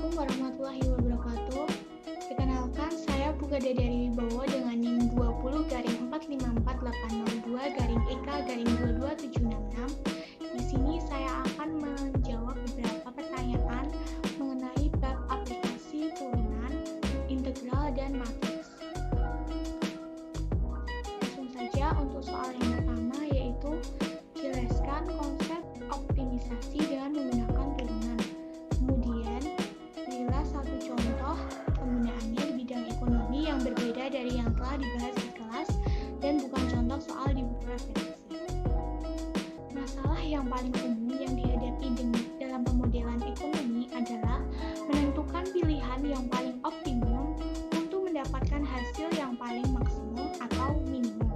Assalamualaikum warahmatullahi wabarakatuh. Perkenalkan, saya Pugada dari Wibowo dengan NIM 20-45482-EK-22766. Di sini saya akan menjawab beberapa pertanyaan mengenai bab aplikasi turunan, integral, dan matriks. Langsung saja untuk soal yang pertama, yaitu jelaskan konsep optimisasi dengan menggunakan turunan. Kemudian, berilah satu contoh penggunaannya di bidang ekonomi yang berbeda dari yang telah dibahas di kelas dan bukan contoh soal di buku referensi. Masalah yang paling umum yang dihadapi dalam pemodelan ekonomi adalah menentukan pilihan yang paling optimum untuk mendapatkan hasil yang paling maksimum atau minimum.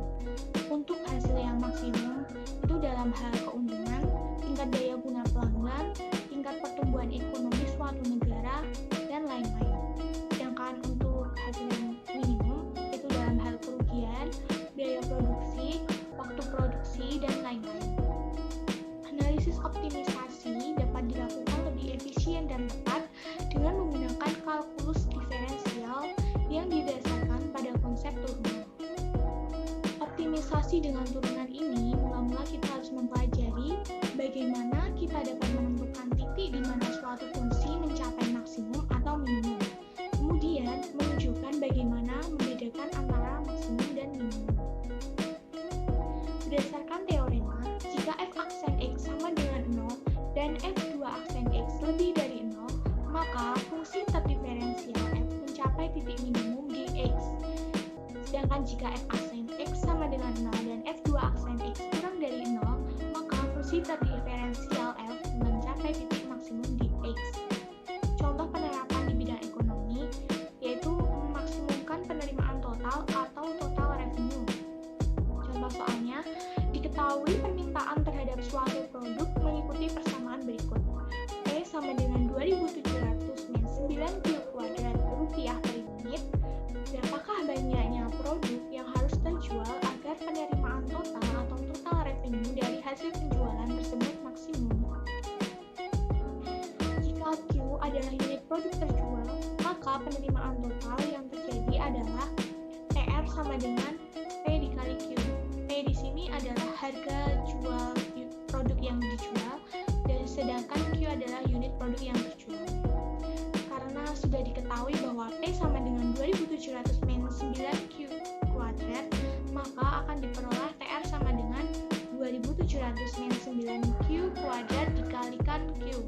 Untuk hasil yang maksimum itu dalam hal keuntungan, tingkat daya guna pelanggan, tingkat pertumbuhan ekonomi suatu negara, dan lain-lain. Sedangkan untuk hasil yang minimum itu dalam hal kerugian, biaya produksi, waktu produksi, dan lain-lain. Analisis optimisasi dapat dilakukan lebih efisien dan tepat dengan menggunakan kalkulus diferensial yang didasarkan pada konsep turunan. Optimisasi dengan turunan ini mula-mula kita harus mempelajari bagaimana kita dapat menentukan titik di mana suatu fungsi mencapai maksimum atau minimum. Kemudian, menunjukkan bagaimana membedakan antara maksimum dan minimum. Berdasarkan teorema, jika f aksen x sama dengan 0 dan f2 aksen x lebih dari 0, maka fungsi terdiferensial f mencapai titik minimum di x. Sedangkan jika f aksen x sama dengan 0 dan f2 aksen x kurang dari 0, maka fungsi terdiferensial f mencapai titik maksimum di x. Contoh penerapan di bidang ekonomi yaitu memaksimumkan penerimaan total atau total revenue. Contoh soalnya, diketahui permintaan terhadap suatu produk mengikuti persamaan berikut. P sama dengan 2.700 min 9 Q kuadrat rupiah per unit. Berapakah banyaknya produk yang harus terjual agar penerimaan total atau total revenue dari hasil penjualan tersebut maksimum? Jika Q adalah unit produk terjual, maka penerimaan total yang terjadi adalah TR sama dengan P dikali Q. P di sini adalah harga jual produk yang dijual, dan sedangkan Q adalah unit produk yang terjual. Karena sudah diketahui bahwa P sama dengan 2.700 min 9 Q kuadrat, maka akan diperoleh TR sama dengan 2.700 min 9 Q kuadrat dikalikan Q.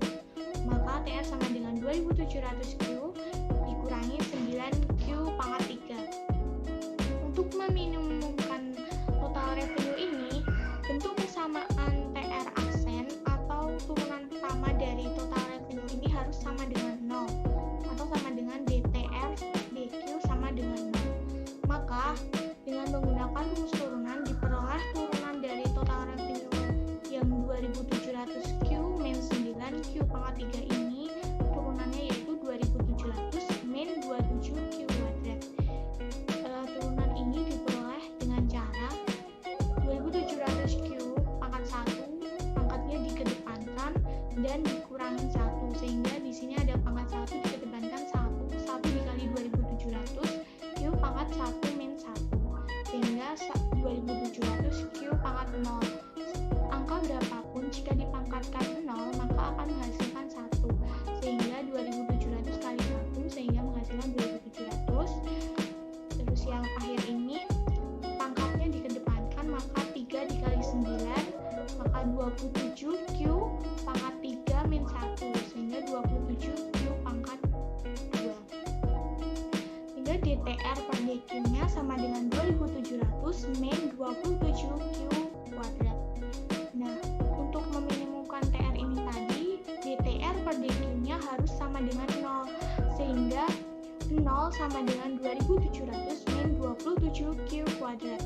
Maka TR sama dengan 2.700 Q dikurangi 9 Q pangkat 3. Untuk meminimumkan total revenue ini, bentuk persamaan TR aksen atau turunan pertama dari total revenue ini harus sama dengan 0 atau sama dengan DTR DQ sama dengan 0. Maka dengan menggunakan rumus turunan diperoleh turunan dari total revenue yang 2.700 Q min 9 Q pangkat 3 ini, turunannya yaitu 2.700 min 27 Q kuadrat. Turunan ini diperoleh dengan cara 2.700 Q pangkat 1 pangkatnya dikedepankan dan dikurangi 1, sehingga di sini ada pangkat 1 dikedepankan 1 dikali 2.700 Q pangkat 1 min 1, sehingga 2.700 Q pangkat 0. Angka berapapun jika dipangkatkan 0 maka akan menghasilkan 1, sehingga 2.700 kali 1 sehingga menghasilkan 2.700. Terus yang akhir ini pangkatnya dikedepankan, maka 3 dikali 9 maka 27 Q pangkat 3 min 1, sehingga 27 Q pangkat 2. Sehingga DTR per DQ nya sama dengan 2.700 min 27 Q kuadrat. Nah, untuk meminimumkan TR ini tadi, DTR per DQ nya harus sama dengan 0, sehingga 0 sama dengan 2.700 min 27 Q kuadrat.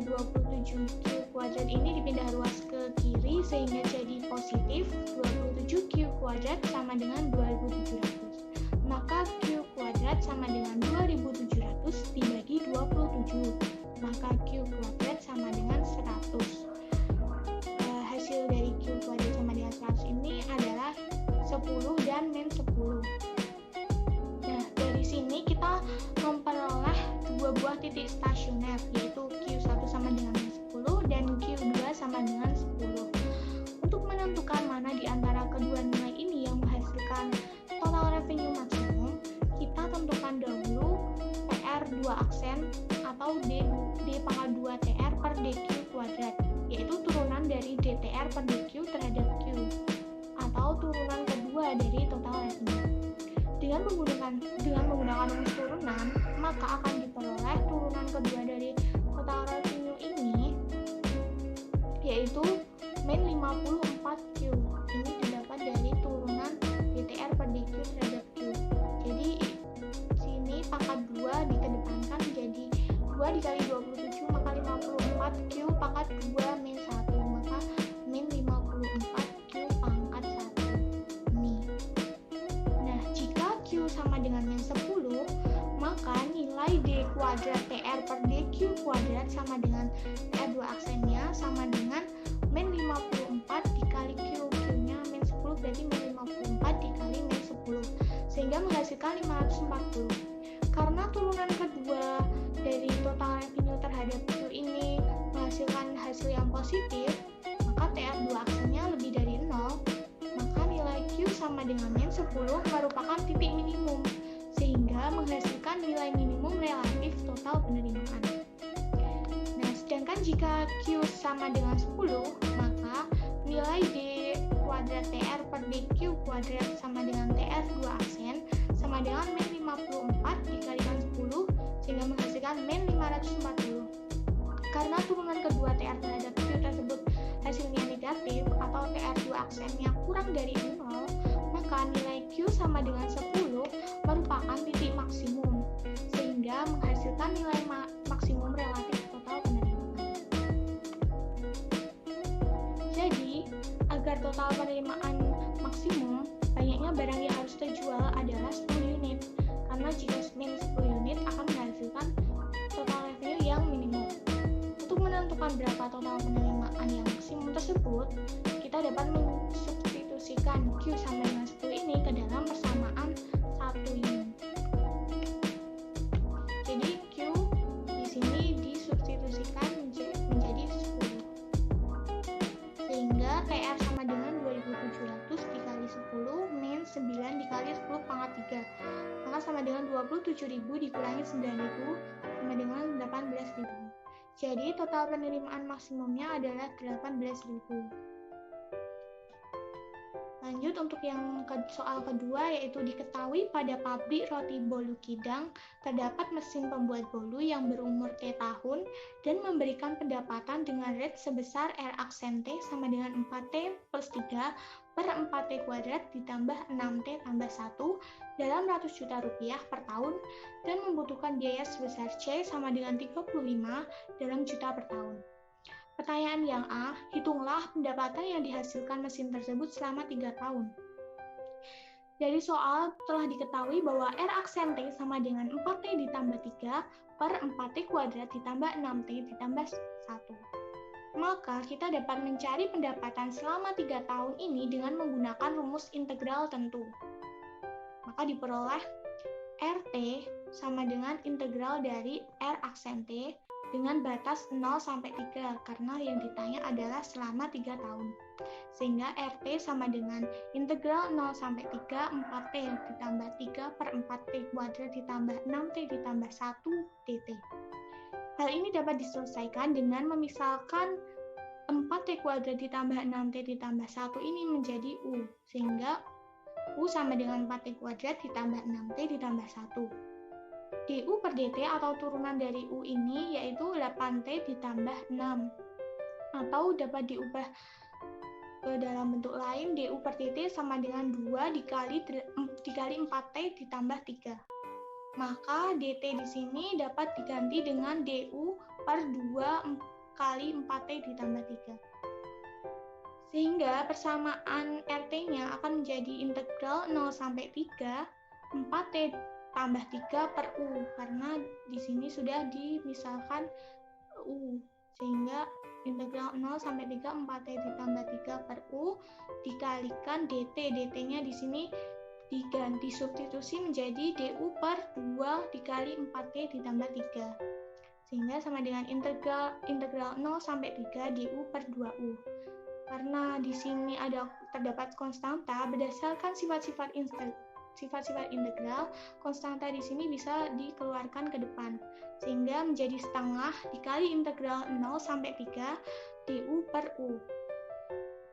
27 Q kuadrat ini dipindah ruas ke kiri sehingga jadi positif 27 Q kuadrat sama dengan 2.700. Maka Q kuadrat sama dengan 2.700 dibagi 27, maka Q kuadrat sama dengan 100. Hasil dari Q kuadrat sama dengan 100 ini adalah 10 dan min 10. titik stasioner, yaitu Q1 sama dengan 10 dan Q2 sama dengan 10. Untuk menentukan mana di antara kedua nilai ini yang menghasilkan total revenue maksimum, kita tentukan dahulu TR 2 aksen atau D pangkat 2 TR per DQ kuadrat, yaitu turunan dari DTR per DQ terhadap Q, atau turunan kedua dari total revenue. Dengan menggunakan rumus turunan, maka akan diperoleh turunan kedua dari total revenue ini, yaitu min 54Q. Ini didapat dari turunan DTR per DQ terhadap Q. Jadi sini pangkat 2 dikedepankan menjadi 2 dikali 27, maka 54Q pangkat 2 min 1, maka min 54Q pangkat 1. Nih. Nah, jika Q sama dengan min 10, maka nilai D kuadrat TR per DQ kuadrat sama dengan TR 2 aksennya sama dengan min 54 dikali Q. Q-nya min 10 berarti min 54 dikali min 10, sehingga menghasilkan 540. Karena turunan kedua dari total revenue terhadap Q ini menghasilkan hasil yang positif, maka TR 2 aksennya lebih dari 0, maka nilai Q sama dengan min 10 merupakan titik minimum, sehingga menghasilkan nilai minimum relatif total penerimaan. Nah, sedangkan jika Q sama dengan 10, maka nilai D kuadrat TR per DQ kuadrat sama dengan TR 2 aksen sama dengan min 54 dikalikan 10, sehingga menghasilkan min 540. Karena turunan kedua TR terhadap Q tersebut hasilnya negatif atau TR 2 aksennya kurang dari 0, maka nilai Q sama dengan 10 merupakan titik maksimum, sehingga menghasilkan nilai maksimum relatif total penerimaan. Jadi, agar total penerimaan maksimum, banyaknya barang yang harus terjual adalah 10 unit, karena jika min 10 unit akan menghasilkan total revenue yang minimum. Untuk menentukan berapa total penerimaan yang maksimum tersebut, kita dapat mensubstitusikan Q sama dengan 10 ini ke dalam persamaan 1 unit. Jadi Q di sini disubstitusikan menjadi 10. Sehingga TR sama dengan 2700 dikali 10 min 9 dikali 10 pangkat 3. Maka sama dengan 27.000 dikurangi 9.000 sama dengan 18.000. Jadi total penerimaan maksimumnya adalah 18.000. Lanjut untuk yang soal kedua, yaitu diketahui pada pabrik roti bolu Kidang terdapat mesin pembuat bolu yang berumur T tahun dan memberikan pendapatan dengan rate sebesar R aksen T sama dengan 4T plus 3 per 4T kuadrat ditambah 6T tambah 1 dalam ratus juta rupiah per tahun dan membutuhkan biaya sebesar C sama dengan 35 dalam juta per tahun. Pertanyaan yang A, hitunglah pendapatan yang dihasilkan mesin tersebut selama 3 tahun. Dari soal telah diketahui bahwa R aksen T sama dengan 4T ditambah 3 per 4T kuadrat ditambah 6T ditambah 1. Maka kita dapat mencari pendapatan selama 3 tahun ini dengan menggunakan rumus integral tentu. Maka diperoleh RT sama dengan integral dari R aksen T dengan batas 0 sampai 3, karena yang ditanya adalah selama 3 tahun. Sehingga RT sama dengan integral 0 sampai 3, 4T ditambah 3 per 4T kuadrat ditambah 6T ditambah 1 DT. Hal ini dapat diselesaikan dengan memisalkan 4T kuadrat ditambah 6T ditambah 1 ini menjadi U, sehingga U sama dengan 4T kuadrat ditambah 6T ditambah 1. DU per DT atau turunan dari U ini yaitu 8T ditambah 6, atau dapat diubah ke dalam bentuk lain, DU per DT sama dengan 2 dikali 4T ditambah 3. Maka DT di sini dapat diganti dengan DU per 2 kali 4T ditambah 3. Sehingga persamaan RT-nya akan menjadi integral 0 sampai 3, 4T tambah 3 per U, karena di sini sudah dimisalkan U, sehingga integral 0 sampai 3 4T ditambah 3 per U dikalikan DT. DT-nya di sini diganti substitusi menjadi DU per 2 dikali 4T ditambah 3. sehingga sama dengan integral 0 sampai 3 du per 2u. Karena di sini terdapat konstanta, berdasarkan sifat-sifat integral, konstanta di sini bisa dikeluarkan ke depan, sehingga menjadi setengah dikali integral 0 sampai 3 du per u.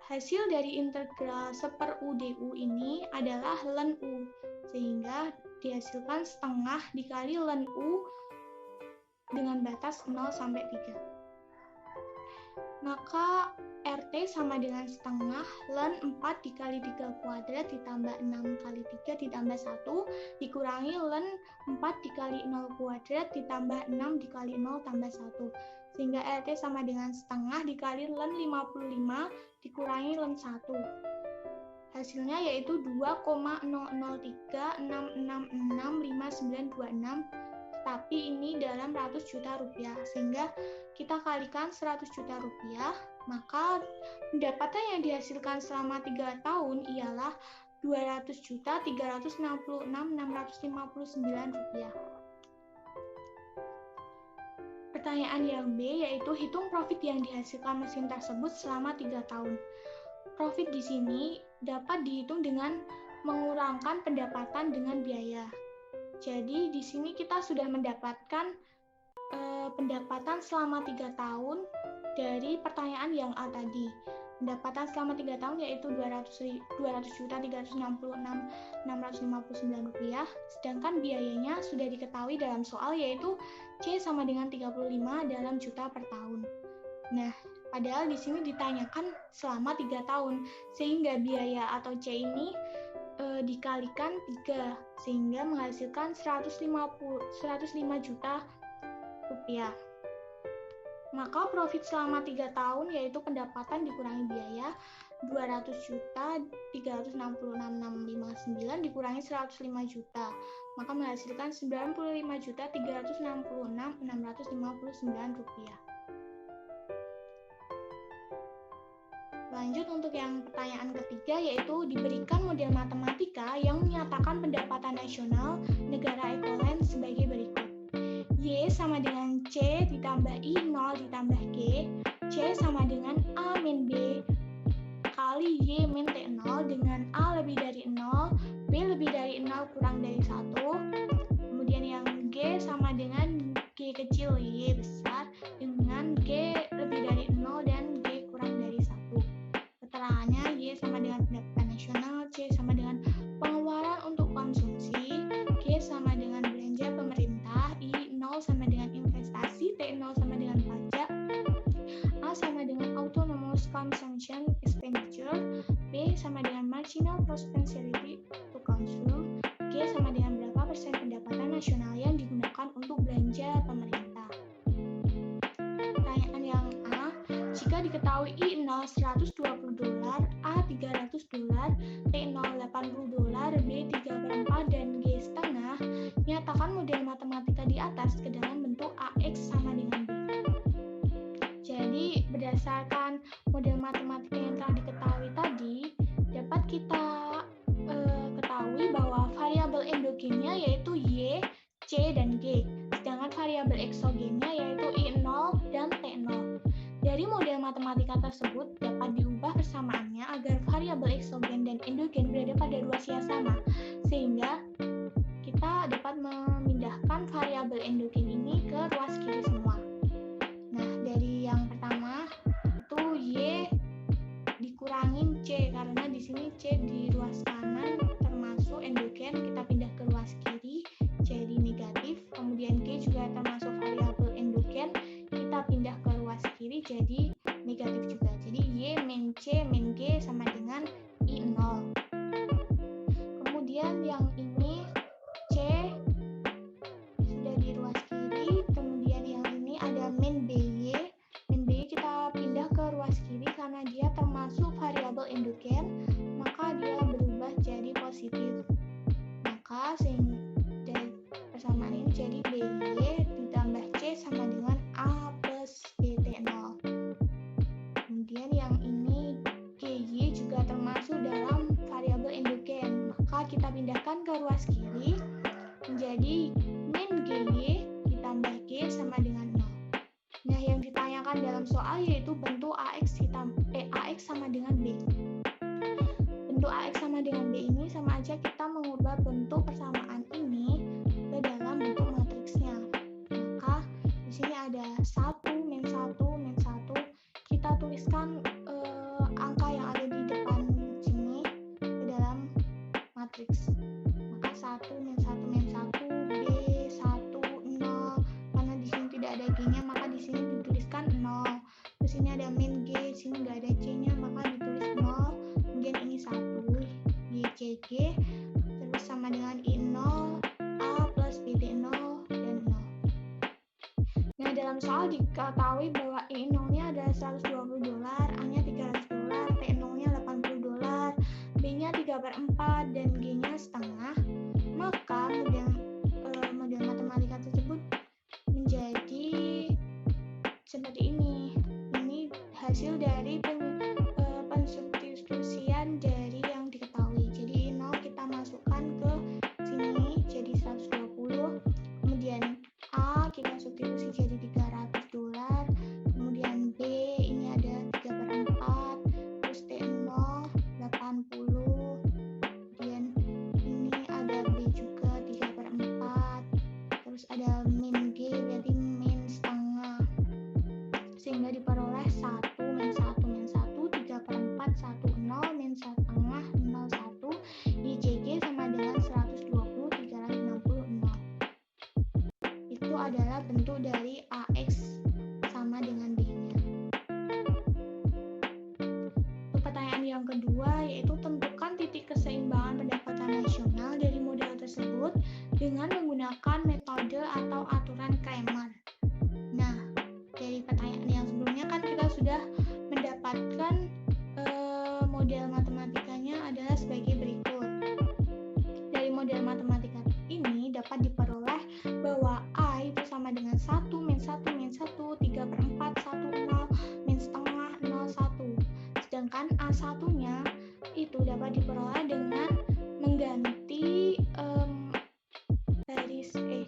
Hasil dari integral 1/u du ini adalah ln u, sehingga dihasilkan setengah dikali ln u dengan batas 0 sampai 3. Maka RT sama dengan setengah ln 4 dikali 3 kuadrat ditambah 6 kali 3 ditambah 1 dikurangi ln 4 dikali 0 kuadrat ditambah 6 dikali 0 tambah 1. Sehingga RT sama dengan setengah dikali ln 55 dikurangi ln 1. Hasilnya yaitu 2,0036665926, tapi ini dalam ratus juta rupiah, sehingga kita kalikan 100 juta rupiah, maka pendapatan yang dihasilkan selama 3 tahun ialah 200.366.659 rupiah. Pertanyaan yang B yaitu hitung profit yang dihasilkan mesin tersebut selama 3 tahun. Profit di sini dapat dihitung dengan mengurangkan pendapatan dengan biaya. Jadi di sini kita sudah mendapatkan pendapatan selama 3 tahun dari pertanyaan yang A tadi. Pendapatan selama 3 tahun yaitu 200.366.659 rupiah, sedangkan biayanya sudah diketahui dalam soal yaitu C sama dengan 35 dalam juta per tahun. Nah, padahal di sini ditanyakan selama 3 tahun, sehingga biaya atau C ini dikalikan 3, sehingga menghasilkan 105 juta rupiah. Maka profit selama 3 tahun yaitu pendapatan dikurangi biaya 200.366.659 dikurangi 105 juta, maka menghasilkan 95.366.659 rupiah. Lanjut untuk yang pertanyaan ketiga, yaitu diberikan model matematika yang menyatakan pendapatan nasional negara ekolen sebagai berikut. Y sama dengan C ditambah I0 ditambah G, C sama dengan A min B kali Y min T0 dengan A lebih dari 0, B lebih dari 0 kurang dari 1, kemudian yang G sama dengan G kecil Y besar dengan G lebih dari 0 dan G kurang dari 1. Keterangannya Y sama dengan pendapatan nasional, C sama dengan pengeluaran untuk konsumsi, G sama dengan belanja pemerintah, I0 sama dengan investasi, T0 sama dengan pajak, A sama dengan autonomous consumption expenditure, B sama dengan marginal propensity to consume, G sama dengan berapa persen pendapatan nasional yang digunakan untuk belanja pemerintah. Pertanyaan yang A, jika diketahui I0 $120, A $300, T0 $80, B 3/4 dan G setengah, nyatakan model matematika di atas ke dalam bentuk AX sama dengan B. Jadi berdasarkan model matematika yang telah diketahui tadi, dapat kita ketahui bahwa variabel endogennya yaitu Y, C, dan G, sedangkan variabel eksogennya yaitu I0 dan T0. Dari model matematika tersebut dapat diubah persamaannya agar variabel eksogen dan endogen berada pada ruas yang sama, sehingga kita dapat memindahkan variabel endogen ini ke ruas kiri semua. Nah, dari yang pertama itu Y dikurangin C, karena di sini C di ruas kanan termasuk endogen, kita pindah ke ruas kiri jadi negatif. Kemudian G juga termasuk variabel endogen, kita pindah ke ruas kiri jadi negatif juga. Jadi Y min C min G sama dengan I0. Kemudian yang ini C sudah di ruas kiri, kemudian yang ini ada min BY. Min BY kita pindah ke ruas kiri karena dia termasuk variabel endogen, maka dia berubah jadi positif. Maka dari persamaan ini jadi BY ditambah C sama dengan A plus BT0. Kemudian yang ini GY juga termasuk dalam variabel endogen, maka kita pindahkan ke ruas kiri menjadi min GY ditambah G sama dengan 0. aja kita mengubah bentuk persamaan ini ke dalam bentuk matriksnya. Maka di sini ada 1 min 1 min 1. Kita tuliskan angka yang ada di depan sini ke dalam matriks. Maka 1 min 1 min 1 B 1 0. Karena di sini tidak ada G-nya, maka di sini dituliskan 0. Terus ini ada min G, di sini nggak ada C-nya, maka ditulis 0. Kemudian ini 1 YCG, terus sama dengan I0 A plus BB0 dan 0. Nah, dalam soal diketahui bahwa I0-nya adalah $120, A-nya $300, T0-nya $80, B-nya 3/4, dan G-nya setengah. Maka model matematika tersebut menjadi seperti ini. Ini hasil dari pensubstitusian dari yang diketahui. Jadi 0 kita masukkan ke sini jadi 120. Kemudian A kita substitusi jadi $300. Kemudian B ini ada 3/4. Terus T0 80. Kemudian ini ada B juga 3/4. Terus ada min G berarti min setengah. Sehingga diperoleh 1 min 1 min 1 3/4 10 min setengah 01 YCG sama dengan 120 360 0. Itu adalah bentuk dari AX sama dengan B-nya. Untuk pertanyaan yang kedua yaitu tentukan titik keseimbangan pendapatan nasional dari model tersebut dengan menggunakan metode atau aturan Cramer. Nah, dari pertanyaan yang sebelumnya kan kita sudah mendapatkan model matematikanya adalah sebagai berikut. Dari model matematika ini dapat diperoleh bahwa A itu sama dengan 1 min 1 min 1 3/4 10 min setengah 01. Sedangkan A1-nya itu dapat diperoleh dengan mengganti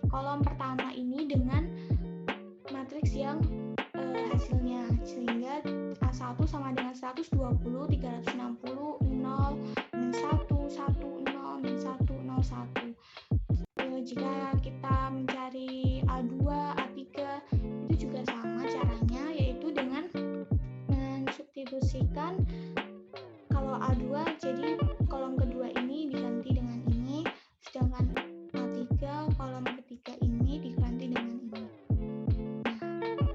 kolom pertama ini dengan matriks yang hasilnya, sehingga A1 sama dengan 120 360 0 min 1 1 0 min 1 0 1. Jika kita mencari A2 A3 itu juga sama caranya, yaitu dengan mensubstitusikan kalau A2 jadi kolom kedua ini diganti dengan ini, sedangkan A3 kolom ketiga ini diganti dengan ini.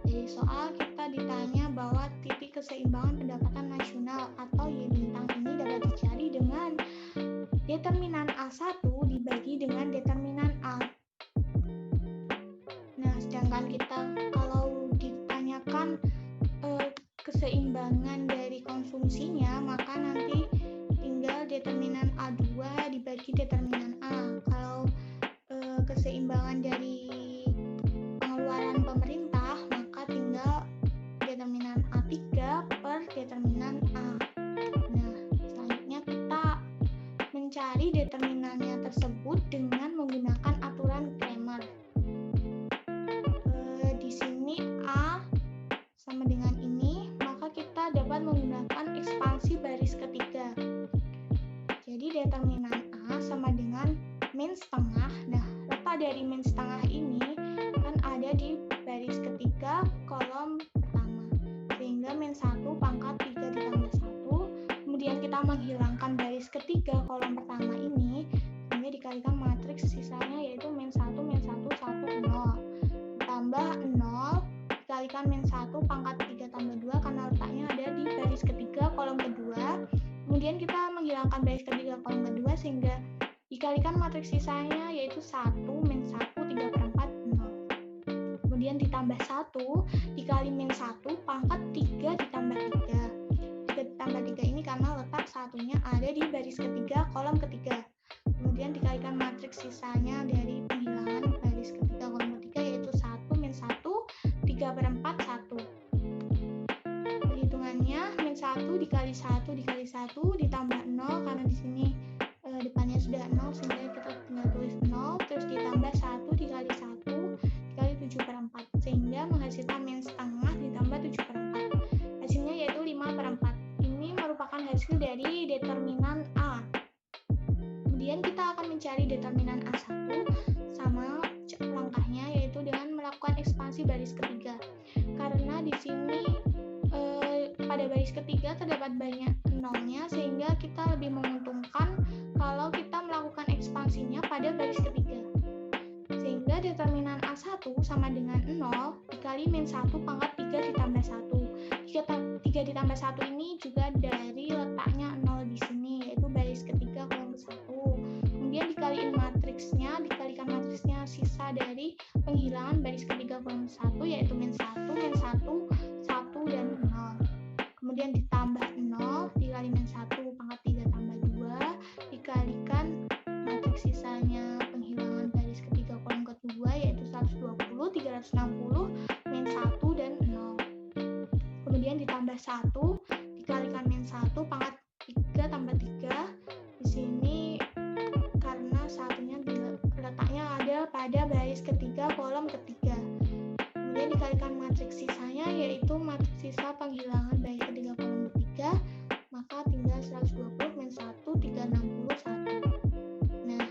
Dari soal kita ditanya bahwa titik keseimbangan pendapatan nasional atau Y bintang ini dapat dicari dengan determinan A1 dibagi dengan determinan A. Nah, sedangkan kita kalau ditanyakan keseimbangan dari konsumsinya, maka nanti tinggal determinan A2 dibagi determinan A. Kalau keseimbangan dari pengeluaran pemerintah, maka tinggal determinan A3 per determinan A. Nah, selanjutnya kita mencari determinannya tersebut dengan menggunakan aturan Cramer. Di sini A sama dengan ini, maka kita dapat menggunakan ekspansi baris ketiga. Jadi determinan A sama dengan min setengah. Nah, letak dari min setengah ini kan ada di baris ketiga kolom pertama, sehingga min 1 pangkat 3 ditambah 1. Kemudian kita menghilangkan baris ketiga kolom pertama ini, sehingga dikalikan matriks sisanya yaitu min 1 min 1 1 0 tambah 0 dikalikan min 1 pangkat 3 tambah 2 karena letaknya ada di baris ketiga kolom kedua. Kemudian kita menghilangkan baris ketiga kolom kedua sehingga dikalikan matriks sisanya yaitu 1 min 1 3/4 0. Kemudian ditambah 1 dikali min 1 pangkat 3 ditambah 3. 3 ditambah 3 ini karena letak satunya ada di baris ketiga kolom ketiga. Kemudian dikalikan matriks sisanya dari penghilangan baris ketiga kolom ketiga yaitu 1 min 1 3/4 1. Perhitungannya min 1 dikali 1 dikali 1 ditambah 0 karena di sini depannya sudah 0 sehingga kita tinggal tulis 0, terus ditambah 1 dikali 1 dikali 7/4 sehingga menghasilkan min setengah ditambah 7/4. Hasilnya yaitu 5/4. Ini merupakan hasil dari determinan A. Kemudian determinan A1 sama langkahnya, yaitu dengan melakukan ekspansi baris ketiga. Karena di sini pada baris ketiga terdapat banyak nolnya, sehingga kita lebih menguntungkan kalau kita melakukan ekspansinya pada baris ketiga. Sehingga determinan A1 sama dengan 0 dikali min 1 pangkat 3 ditambah 1. 3 ditambah 1 ini juga dari letaknya 0 di sini, yaitu baris ketiga kolom ke-1. Kemudian dikalikan matriksnya sisa dari penghilangan baris ketiga kolom ke-1, yaitu min 1, 1, dan 0. Kemudian ditambah 0 dikali min 1 pangkat 3 tambah 2 dikalikan matriks sisanya penghilangan baris ketiga kolom kedua, yaitu 120, 360, min 1, dan 0. Kemudian ditambah 1 dikalikan min 1 pangkat 3 tambah 3. Di sini karena satunya letaknya ada pada baris ketiga kolom ketiga. Kemudian dikalikan matriks sisanya, yaitu matriks sisa penghilangan baris ketiga kolom ketiga, maka tinggal 120 min 1, 361. Nah,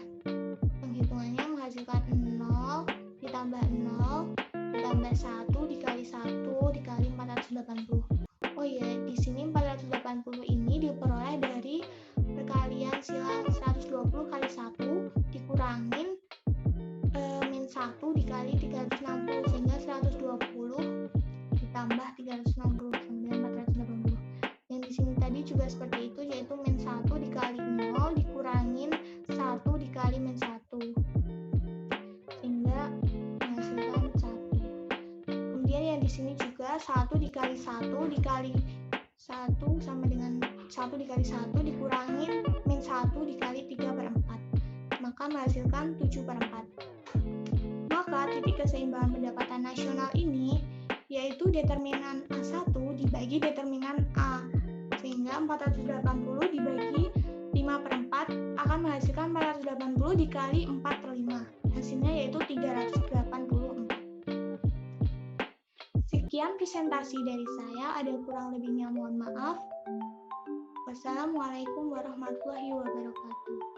penghitungannya menghasilkan 0 ditambah 0 ditambah 1 dikali 1 dikali 480. Oh ya, di sini 480 ini diperoleh dari perkalian sila 120 kali 1 dikurangin min 1 dikali 360, sehingga 120 ditambah 360 sama dengan 480. Yang di sini tadi juga seperti itu, yaitu min 1 dikali 0 dikurangin 1 dikali min 1, sehingga menghasilkan 1. Kemudian yang di sini juga 1 dikali 1 dikali 1 sama dengan 1 dikali 1 dikurangin min 1 dikali 3/4, maka menghasilkan 7/4. Maka titik keseimbangan pendapatan nasional ini yaitu determinan A1 dibagi determinan A, sehingga 480 dibagi 5/4 akan menghasilkan 480 dikali 4/5, hasilnya yaitu 384. Sekian presentasi dari saya, ada kurang lebihnya mohon maaf. Wassalamualaikum warahmatullahi wabarakatuh.